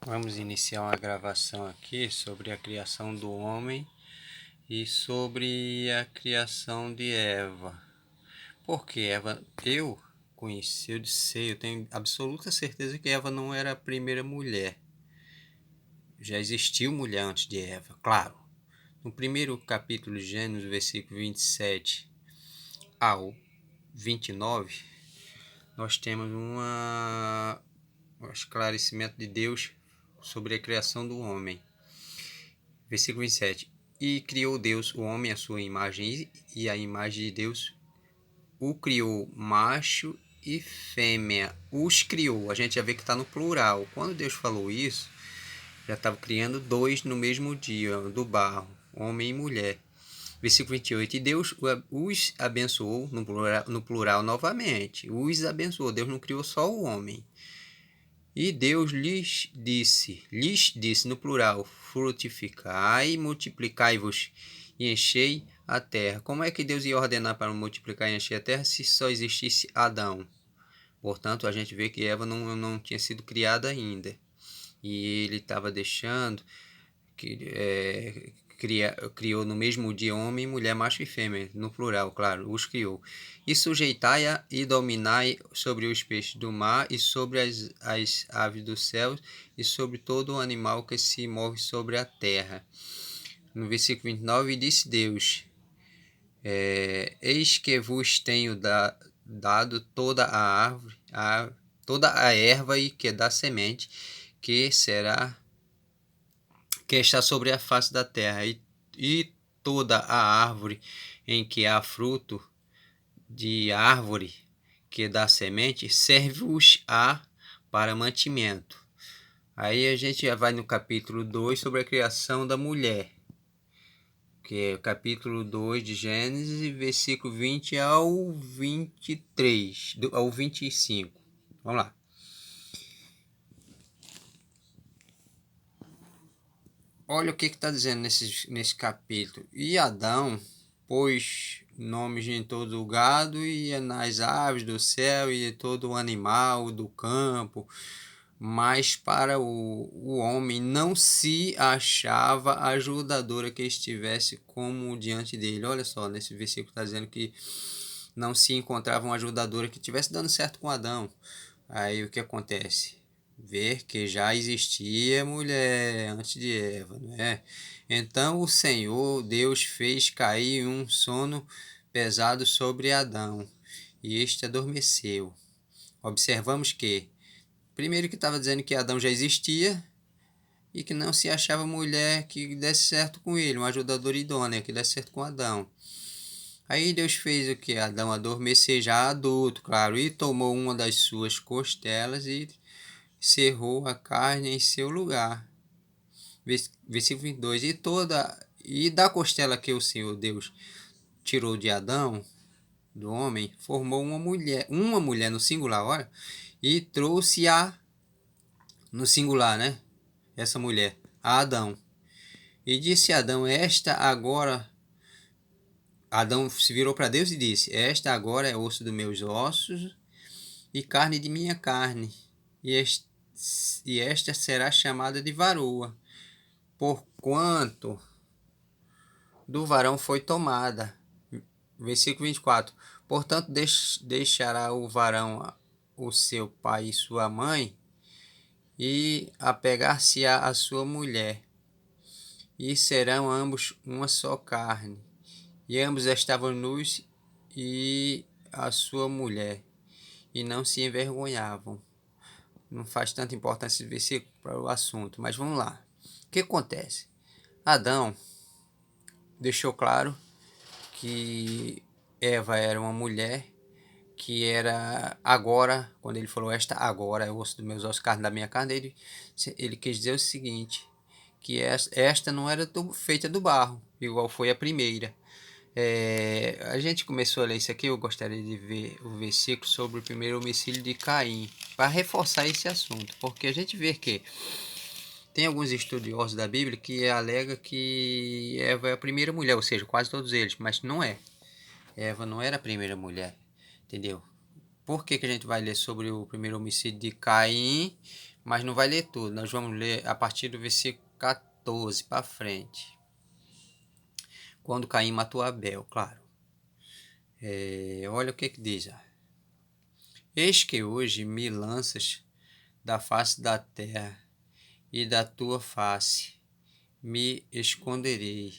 Vamos iniciar uma gravação aqui sobre a criação do homem e sobre a criação de Eva. Porque Eva, eu conheci, eu tenho absoluta certeza que Eva não era a primeira mulher. Já existiu mulher antes de Eva, claro. No primeiro capítulo de Gênesis, versículo 27 ao 29, nós temos um esclarecimento de Deus sobre a criação do homem. Versículo 27. E criou Deus o homem à sua imagem, e a imagem de Deus o criou, macho e fêmea. Os criou. A gente já vê que está no plural. Quando Deus falou isso, já estava criando dois no mesmo dia, do barro, homem e mulher. Versículo 28. E Deus os abençoou, no plural novamente. Os abençoou. Deus não criou só o homem. E Deus lhes disse no plural, frutificai, multiplicai-vos e enchei a terra. Como é que Deus ia ordenar para multiplicar e encher a terra se só existisse Adão? Portanto, a gente vê que Eva não tinha sido criada ainda. E ele estava deixando que criou no mesmo dia homem, mulher, macho e fêmea, no plural, claro, os criou. E sujeitai-a e dominai sobre os peixes do mar e sobre as aves dos céus e sobre todo o animal que se move sobre a terra. No versículo 29, disse Deus, eis que vos tenho dado toda a árvore, toda a erva e que dá semente, que está sobre a face da terra, e toda a árvore em que há fruto de árvore que dá semente, serve-os-á para mantimento. Aí a gente já vai no capítulo 2 sobre a criação da mulher, que é o capítulo 2 de Gênesis, versículo 20 ao 23, ao 25. Vamos lá. Olha o que está dizendo nesse capítulo. E Adão pôs nomes em todo o gado e nas aves do céu e todo o animal do campo, mas para o homem não se achava ajudadora que estivesse como diante dele. Olha só, nesse versículo está dizendo que não se encontrava uma ajudadora que estivesse dando certo com Adão. Aí o que acontece? Ver que já existia mulher antes de Eva, né? Então o Senhor Deus fez cair um sono pesado sobre Adão, e este adormeceu. Observamos que, primeiro, que estava dizendo que Adão já existia e que não se achava mulher que desse certo com ele, uma ajudadora idônea que desse certo com Adão. Aí Deus fez o que? Adão adormecer já adulto, claro, e tomou uma das suas costelas e cerrou a carne em seu lugar. Versículo 22. E da costela que o Senhor Deus tirou de Adão, do homem, formou uma mulher no singular, olha, e trouxe-a no singular, né? Essa mulher, a Adão. E disse Adão, Adão se virou para Deus e disse, esta agora é osso dos meus ossos e carne de minha carne, e esta será chamada de varoa, porquanto do varão foi tomada. Versículo 24. Portanto, deixará o varão o seu pai e sua mãe, e apegar-se-á a sua mulher, e serão ambos uma só carne. E ambos estavam nus, e a sua mulher, e não se envergonhavam. Não faz tanta importância esse versículo para o assunto, mas vamos lá. O que acontece? Adão deixou claro que Eva era uma mulher que era agora, quando ele falou esta agora é o osso dos meus ossos, carne da minha carne, ele quis dizer o seguinte, que esta não era feita do barro, igual foi a primeira. A gente começou a ler isso aqui, eu gostaria de ver o versículo sobre o primeiro homicídio de Caim, para reforçar esse assunto, porque a gente vê que tem alguns estudiosos da Bíblia que alegam que Eva é a primeira mulher, ou seja, quase todos eles, mas não é. Eva não era a primeira mulher, entendeu? Por que a gente vai ler sobre o primeiro homicídio de Caim? Mas não vai ler tudo, nós vamos ler a partir do versículo 14 para frente. Quando Caim matou Abel, claro. Olha o que diz. Eis que hoje me lanças da face da terra, e da tua face me esconderei,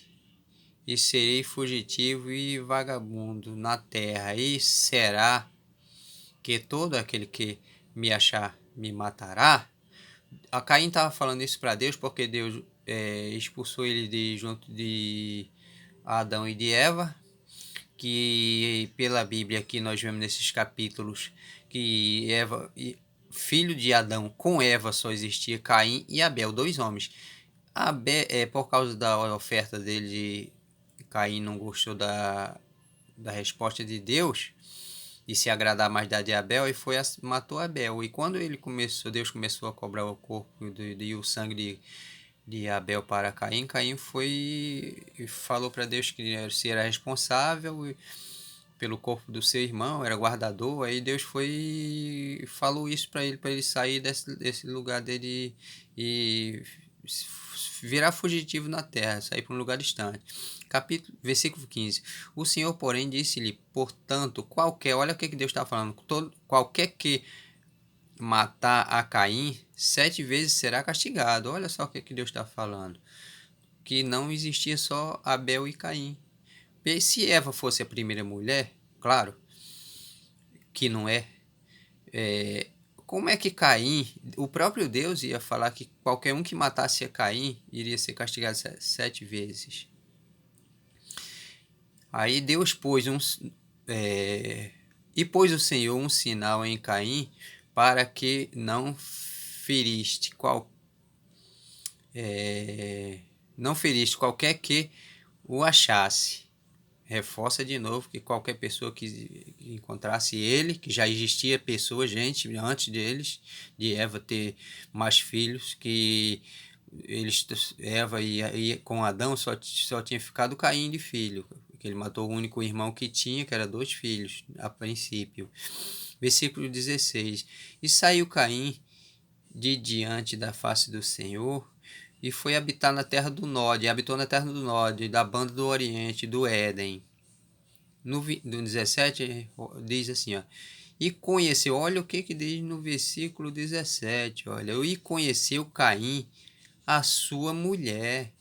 e serei fugitivo e vagabundo na terra, e será que todo aquele que me achar me matará? A Caim estava falando isso para Deus porque Deus expulsou ele junto de Adão e de Eva, que pela Bíblia aqui nós vemos nesses capítulos que filho de Adão com Eva só existia Caim e Abel, dois homens. Abel, por causa da oferta dele, Caim não gostou da resposta de Deus e se agradar mais da de Abel e matou Abel. E quando Deus começou a cobrar o corpo e o sangue de Abel para Caim, Caim foi e falou para Deus que se era responsável pelo corpo do seu irmão, era guardador. Aí Deus foi e falou isso para ele sair desse lugar dele e virar fugitivo na terra, sair para um lugar distante. Versículo 15. O Senhor, porém, disse-lhe, portanto, olha o que Deus está falando, qualquer que matar a Caim, 7 vezes será castigado. Olha só o que Deus está falando, que não existia só Abel e Caim. Se Eva fosse a primeira mulher, claro que não é, como é que Caim, o próprio Deus ia falar que qualquer um que matasse a Caim iria ser castigado 7 vezes? Aí Deus pôs pôs o Senhor um sinal em Caim para que não feriste qualquer que o achasse. Reforça de novo que qualquer pessoa que encontrasse ele, que já existia gente antes de Eva ter mais filhos, que Eva e com Adão só tinha ficado Caim de filho, que ele matou o único irmão que tinha, que era 2 filhos, a princípio. Versículo 16. E saiu Caim de diante da face do Senhor, e foi habitar na terra do norte, e habitou na terra do norte, da banda do oriente, do Éden. No 17 diz assim, ó, e conheceu, olha o que diz no versículo 17, olha, e conheceu Caim a sua mulher,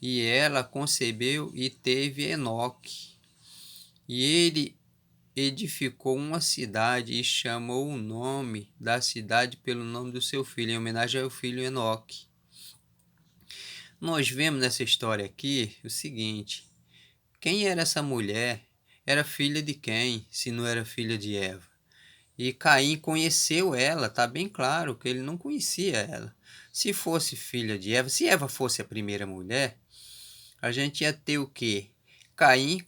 e ela concebeu e teve Enoque, e ele edificou uma cidade e chamou o nome da cidade pelo nome do seu filho, em homenagem ao filho Enoque. Nós vemos nessa história aqui o seguinte, quem era essa mulher? Era filha de quem, se não era filha de Eva? E Caim conheceu ela, está bem claro que ele não conhecia ela. Se fosse filha de Eva, se Eva fosse a primeira mulher, a gente ia ter o quê? Caim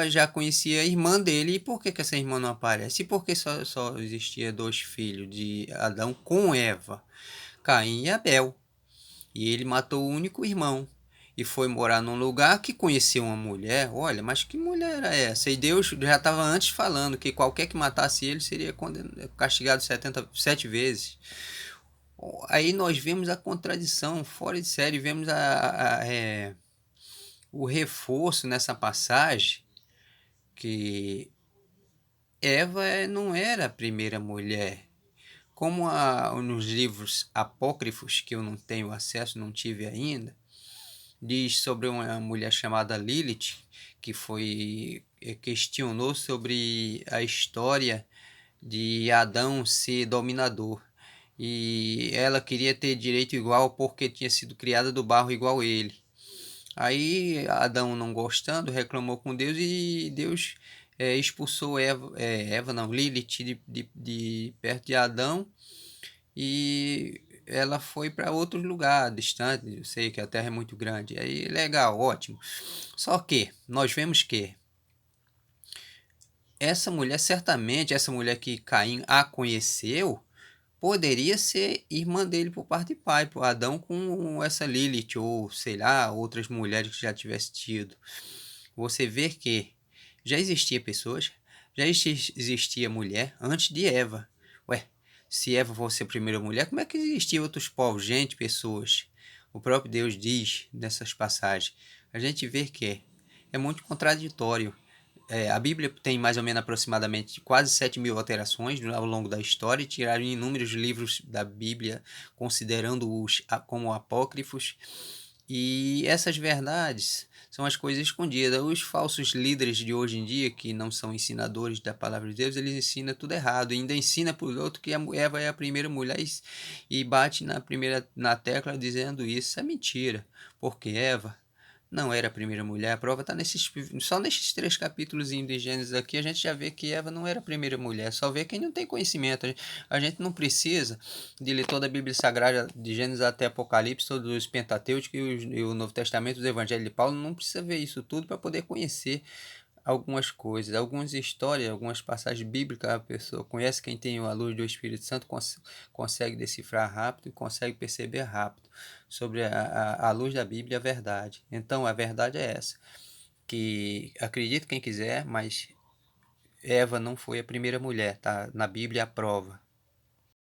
já conhecia a irmã dele. E por que essa irmã não aparece? E por que só existia 2 filhos de Adão com Eva? Caim e Abel. E ele matou o único irmão. E foi morar num lugar que conheceu uma mulher. Olha, mas que mulher era essa? E Deus já estava antes falando que qualquer que matasse ele seria castigado 7 vezes. Aí nós vemos a contradição fora de série, vemos o reforço nessa passagem que Eva não era a primeira mulher. Como nos livros apócrifos, que eu não tenho acesso, não tive ainda, diz sobre uma mulher chamada Lilith, que questionou sobre a história de Adão ser dominador. E ela queria ter direito igual porque tinha sido criada do barro igual ele. Aí Adão, não gostando, reclamou com Deus e Deus expulsou Lilith de perto de Adão, e ela foi para outro lugar distante. Eu sei que a Terra é muito grande. Aí legal, ótimo. Só que nós vemos que essa mulher que Caim a conheceu, poderia ser irmã dele por parte de pai, por Adão, com essa Lilith, ou sei lá, outras mulheres que já tivesse tido. Você vê que já existia pessoas, já existia mulher antes de Eva. Ué, Se Eva fosse a primeira mulher, como é que existiam outros povos, gente, pessoas? O próprio Deus diz nessas passagens. A gente vê que é muito contraditório. A Bíblia tem mais ou menos aproximadamente quase 7.000 alterações ao longo da história, e tiraram inúmeros livros da Bíblia, considerando-os como apócrifos. E essas verdades são as coisas escondidas. Os falsos líderes de hoje em dia, que não são ensinadores da palavra de Deus, eles ensinam tudo errado. E ainda ensina por outro que a Eva é a primeira mulher e bate na tecla dizendo isso. É mentira, porque Eva não era a primeira mulher. A prova está só nesses 3 capítulos de Gênesis aqui, a gente já vê que Eva não era a primeira mulher. Só vê quem não tem conhecimento. A gente não precisa de ler toda a Bíblia Sagrada, de Gênesis até Apocalipse, todos os Pentateucos e o Novo Testamento, os Evangelhos de Paulo. Não precisa ver isso tudo para poder conhecer algumas coisas, algumas histórias, algumas passagens bíblicas. A pessoa conhece, quem tem a luz do Espírito Santo consegue decifrar rápido e consegue perceber rápido sobre a luz da Bíblia, a verdade. Então a verdade é essa, que acredite quem quiser, mas Eva não foi a primeira mulher, tá na Bíblia a prova.